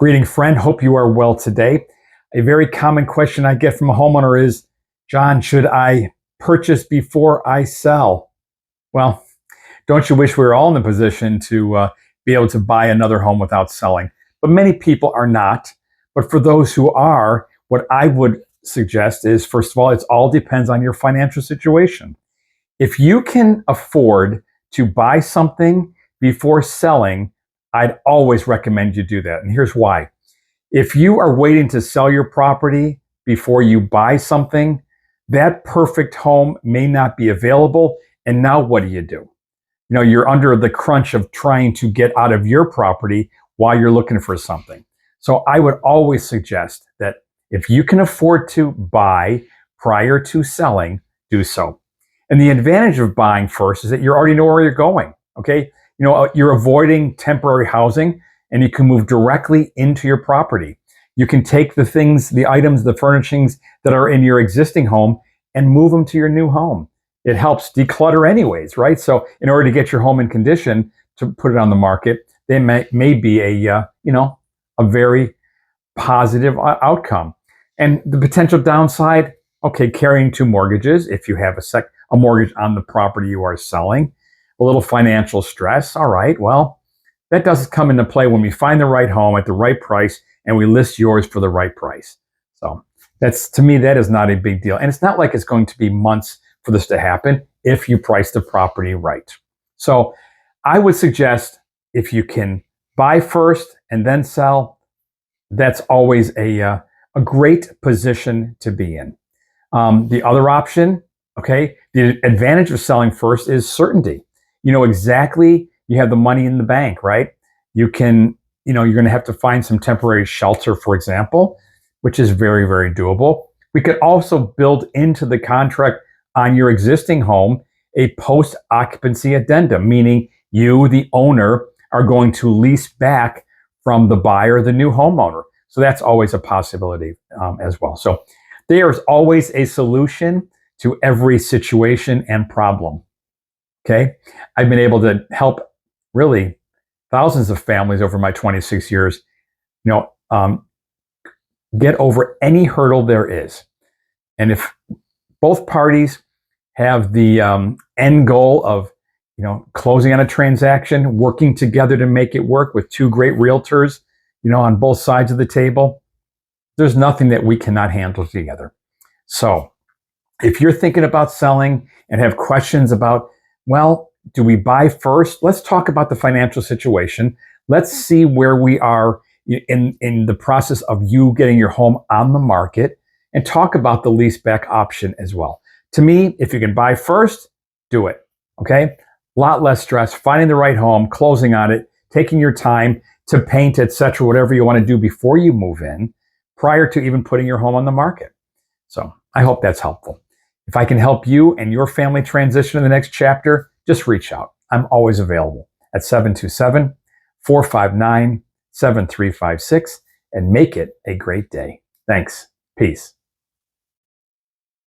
Greeting, friend. Hope you are well today. A very common question I get from a homeowner is, John, should I purchase before I sell? Well, don't you wish we were all in the position to be able to buy another home without selling? But many people are not. But for those who are, what I would suggest is, first of all, it all depends on your financial situation. If you can afford to buy something before selling, I'd always recommend you do that. And here's why. If you are waiting to sell your property before you buy something, that perfect home may not be available. And now what do? You're under the crunch of trying to get out of your property while you're looking for something. So I would always suggest that if you can afford to buy prior to selling, do so. And the advantage of buying first is that you already know where you're going. Okay. You're avoiding temporary housing and you can move directly into your property. You can take the things, the items, the furnishings that are in your existing home and move them to your new home. It helps declutter anyways, right? So in order to get your home in condition to put it on the market, they may be a very positive outcome. And the potential downside, okay, carrying two mortgages, if you have a mortgage on the property you are selling, a little financial stress. All right, well, that does come into play when we find the right home at the right price and we list yours for the right price. So to me, that is not a big deal. And it's not like it's going to be months for this to happen if you price the property right. So I would suggest if you can buy first and then sell, that's always a great position to be in. The other option, okay, the advantage of selling first is certainty. You know exactly, you have the money in the bank, right? You're going to have to find some temporary shelter, for example, which is very, very doable. We could also build into the contract on your existing home a post-occupancy addendum, meaning you, the owner, are going to lease back from the buyer, the new homeowner. So that's always a possibility as well. So there's always a solution to every situation and problem. Okay, I've been able to help really thousands of families over my 26 years, get over any hurdle there is. And if both parties have the end goal of, closing on a transaction, working together to make it work with two great realtors, on both sides of the table, there's nothing that we cannot handle together. So if you're thinking about selling and have questions about, well, do we buy first? Let's talk about the financial situation. Let's see where we are in the process of you getting your home on the market and talk about the lease back option as well. To me, if you can buy first, do it. Okay. A lot less stress, finding the right home, closing on it, taking your time to paint, etc., whatever you want to do before you move in, prior to even putting your home on the market. So I hope that's helpful. If I can help you and your family transition in the next chapter, just reach out. I'm always available at 727-459-7356 and make it a great day. Thanks. Peace.